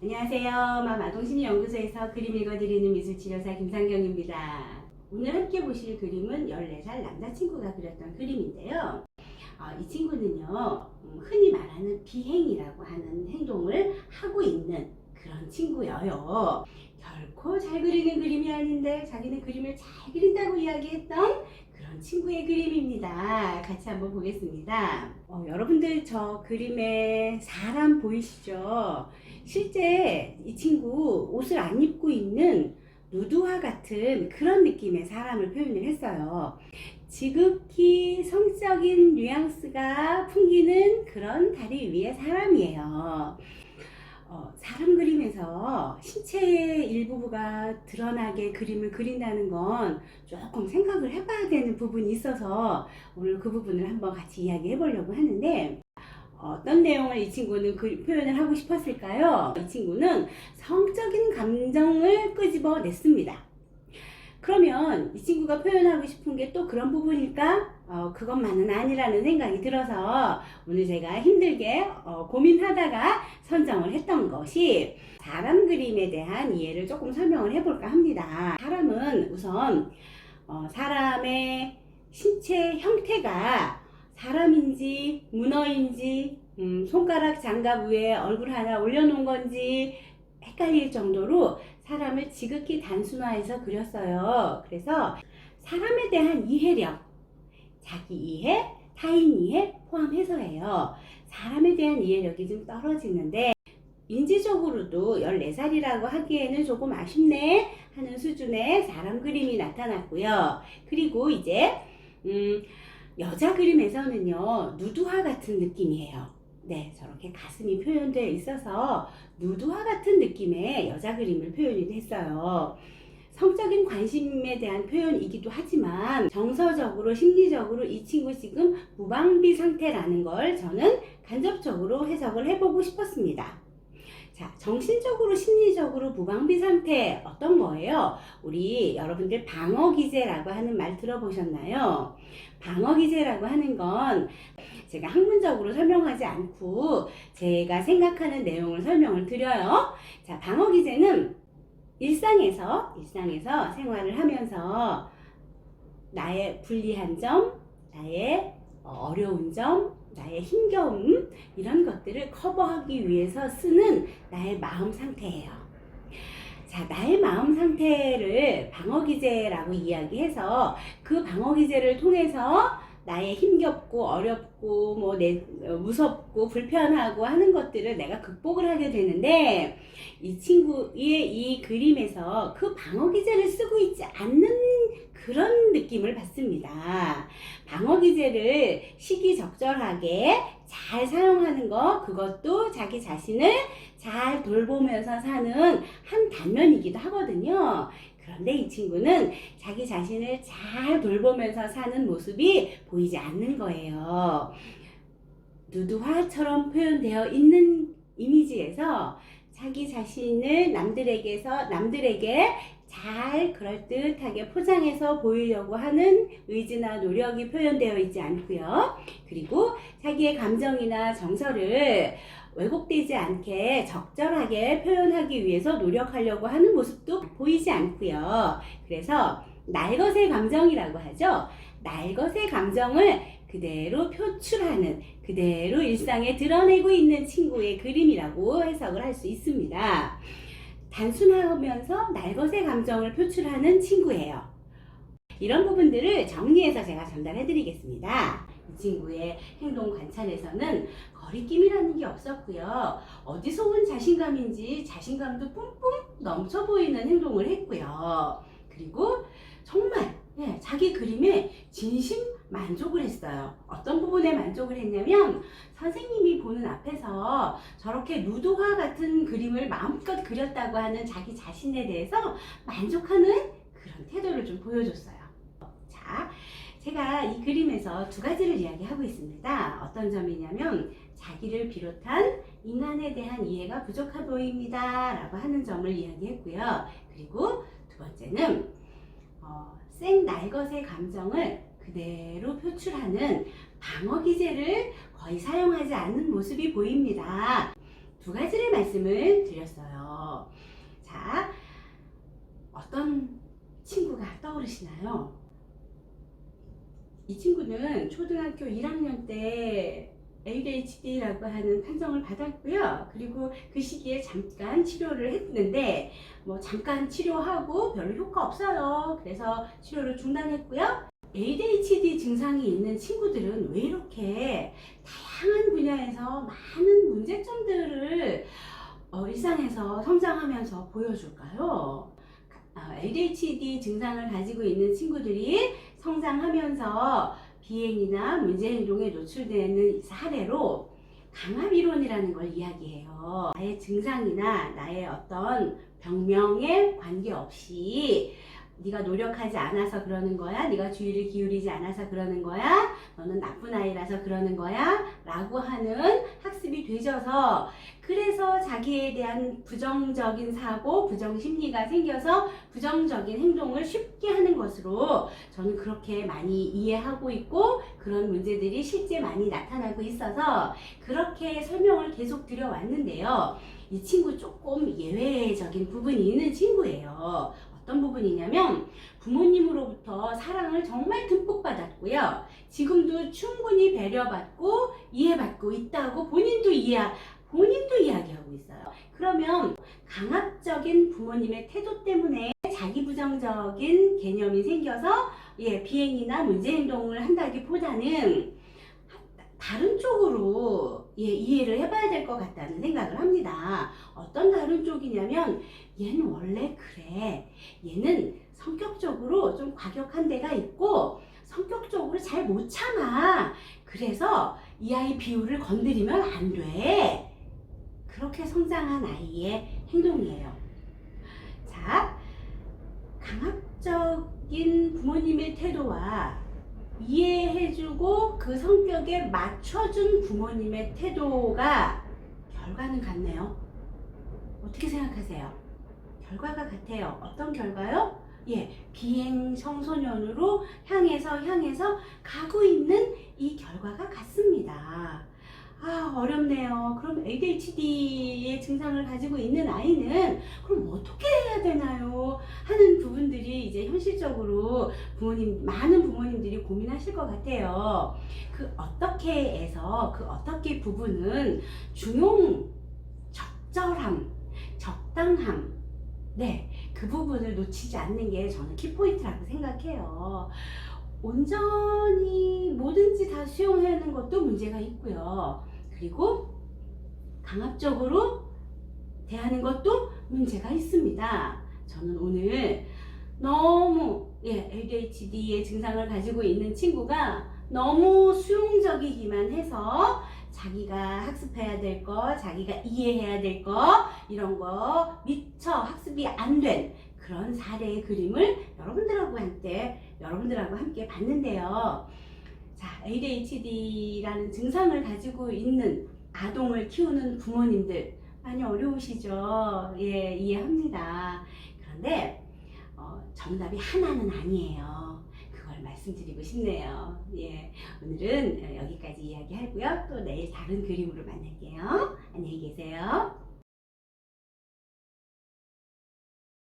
안녕하세요. 마마동심리연구소에서 그림 읽어드리는 미술치료사 김상경입니다. 오늘 함께 보실 그림은 14살 남자친구가 그렸던 그림인데요. 이 친구는요, 흔히 말하는 비행이라고 하는 행동을 하고 있는 그런 친구예요. 결코 잘 그리는 그림이 아닌데 자기는 그림을 잘 그린다고 이야기했던 그런 친구의 그림입니다. 같이 한번 보겠습니다. 여러분들 저 그림에 사람 보이시죠? 실제 이 친구 옷을 안 입고 있는 누드화 같은 그런 느낌의 사람을 표현을 했어요. 지극히 성적인 뉘앙스가 풍기는 그런 다리 위의 사람이에요. 사람 그림에서 신체의 일부가 드러나게 그림을 그린다는 건 조금 생각을 해봐야 되는 부분이 있어서 오늘 그 부분을 한번 같이 이야기해 보려고 하는데, 어떤 내용을 이 친구는 표현을 하고 싶었을까요? 이 친구는 성적인 감정을 끄집어 냈습니다. 그러면 이 친구가 표현하고 싶은 게 또 그런 부분일까? 그것만은 아니라는 생각이 들어서 오늘 제가 힘들게 고민하다가 선정을 했던 것이 사람 그림에 대한 이해를 조금 설명을 해볼까 합니다. 사람은 우선 사람의 신체 형태가 사람인지 문어인지 손가락 장갑 위에 얼굴 하나 올려놓은 건지 헷갈릴 정도로 사람을 지극히 단순화해서 그렸어요. 그래서 사람에 대한 이해력, 자기 이해, 타인 이해 포함해서예요. 사람에 대한 이해력이 좀 떨어지는데 인지적으로도 14살이라고 하기에는 조금 아쉽네 하는 수준의 사람 그림이 나타났고요. 그리고 이제 여자 그림에서는요, 누드화 같은 느낌이에요. 네, 저렇게 가슴이 표현되어 있어서 누드화 같은 느낌의 여자 그림을 표현이 했어요. 성적인 관심에 대한 표현이기도 하지만 정서적으로 심리적으로 이 친구 지금 무방비 상태라는 걸 저는 간접적으로 해석을 해보고 싶었습니다. 자, 정신적으로 심리적으로 무방비 상태 어떤 거예요? 우리 여러분들 방어기제라고 하는 말 들어보셨나요? 방어기제라고 하는 건 제가 학문적으로 설명하지 않고 제가 생각하는 내용을 설명을 드려요. 자, 방어기제는 일상에서 생활을 하면서 나의 불리한 점, 나의 어려운 점, 나의 힘겨움, 이런 것들을 커버하기 위해서 쓰는 나의 마음 상태예요. 자, 나의 마음 상태를 방어기제라고 이야기해서 그 방어기제를 통해서 나의 힘겹고 어렵고 무섭고 불편하고 하는 것들을 내가 극복을 하게 되는데, 이 친구의 이 그림에서 그 방어기제를 쓰고 있지 않는 그런 느낌을 받습니다. 방어기제를 시기적절하게 잘 사용하는 거, 그것도 자기 자신을 잘 돌보면서 사는 한 단면이기도 하거든요. 그런데 이 친구는 자기 자신을 잘 돌보면서 사는 모습이 보이지 않는 거예요. 누드화처럼 표현되어 있는 이미지에서 자기 자신을 남들에게 잘 그럴듯하게 포장해서 보이려고 하는 의지나 노력이 표현되어 있지 않고요. 그리고 자기의 감정이나 정서를 왜곡되지 않게 적절하게 표현하기 위해서 노력하려고 하는 모습도 보이지 않고요. 그래서 날것의 감정이라고 하죠. 날것의 감정을 그대로 표출하는, 그대로 일상에 드러내고 있는 친구의 그림이라고 해석을 할 수 있습니다. 단순하면서 날것의 감정을 표출하는 친구예요. 이런 부분들을 정리해서 제가 전달해 드리겠습니다. 이 친구의 행동 관찰에서는 거리낌이라는 게 없었고요. 어디서 온 자신감인지 자신감도 뿜뿜 넘쳐 보이는 행동을 했고요. 그리고 정말 자기 그림에 진심 만족을 했어요. 어떤 부분에 만족을 했냐면, 선생님이 보는 앞에서 저렇게 누드화 같은 그림을 마음껏 그렸다고 하는 자기 자신에 대해서 만족하는 그런 태도를 좀 보여줬어요. 자, 제가 이 그림에서 두 가지를 이야기하고 있습니다. 어떤 점이냐면, 자기를 비롯한 인간에 대한 이해가 부족해 보입니다 라고 하는 점을 이야기했고요. 그리고 두 번째는 생날것의 감정을 그대로 표출하는 방어기제를 거의 사용하지 않는 모습이 보입니다. 두 가지를 말씀을 드렸어요. 자, 어떤 친구가 떠오르시나요? 이 친구는 초등학교 1학년 때 ADHD라고 하는 판정을 받았고요. 그리고 그 시기에 잠깐 치료를 했는데 잠깐 치료하고 별로 효과 없어요. 그래서 치료를 중단했고요. ADHD 증상이 있는 친구들은 왜 이렇게 다양한 분야에서 많은 문제점들을 일상에서 성장하면서 보여줄까요? ADHD 증상을 가지고 있는 친구들이 성장하면서 비행이나 문제행동에 노출되는 사례로 강압이론이라는 걸 이야기해요. 나의 증상이나 나의 어떤 병명에 관계없이 네가 노력하지 않아서 그러는 거야, 네가 주의를 기울이지 않아서 그러는 거야, 너는 나쁜 아이라서 그러는 거야 라고 하는 학습이 되져서, 그래서 자기에 대한 부정적인 사고, 부정심리가 생겨서 부정적인 행동을 쉽게 하는 것으로 저는 그렇게 많이 이해하고 있고, 그런 문제들이 실제 많이 나타나고 있어서 그렇게 설명을 계속 드려왔는데요. 이 친구 조금 예외적인 부분이 있는 친구예요. 어떤 부분이냐면, 부모님으로부터 사랑을 정말 듬뿍 받았고요. 지금도 충분히 배려받고 이해받고 있다고 본인도 이야기하고 있어요. 그러면 강압적인 부모님의 태도 때문에 자기 부정적인 개념이 생겨서 비행이나 문제 행동을 한다기보다는 다른 쪽으로 이해를 해봐야 될 것 같다는 생각을 합니다. 어떤 다른 쪽이냐면, 얘는 원래 그래. 얘는 성격적으로 좀 과격한 데가 있고 성격적으로 잘 못 참아. 그래서 이 아이 비율을 건드리면 안 돼. 그렇게 성장한 아이의 행동이에요. 자, 강압적인 부모님의 태도와 이해해주고 그 성격에 맞춰준 부모님의 태도가 결과는 같네요. 어떻게 생각하세요? 결과가 같아요. 어떤 결과요? 비행 청소년으로 향해서 가고 있는 이 결과가 같습니다. 어렵네요. 그럼 ADHD의 증상을 가지고 있는 아이는 그럼 어떻게 해야 되나요? 하는 부분들이 이제 현실적으로 많은 부모님들이 고민하실 것 같아요. 그 어떻게 부분은 적절함, 적당함, 그 부분을 놓치지 않는 게 저는 키포인트라고 생각해요. 온전히 뭐든지 다 수용하는 것도 문제가 있고요. 그리고 강압적으로 대하는 것도 문제가 있습니다. 저는 오늘 너무 ADHD의 증상을 가지고 있는 친구가 너무 수용적이기만 해서 자기가 학습해야 될 거, 자기가 이해해야 될 거, 이런 거 미처 학습이 안 된 그런 사례의 그림을 여러분들하고 함께 봤는데요. 자, ADHD라는 증상을 가지고 있는 아동을 키우는 부모님들 많이 어려우시죠? 이해합니다. 그런데 정답이 하나는 아니에요. 그걸 말씀드리고 싶네요. 오늘은 여기까지 이야기하고요. 또 내일 다른 그림으로 만날게요. 안녕히 계세요.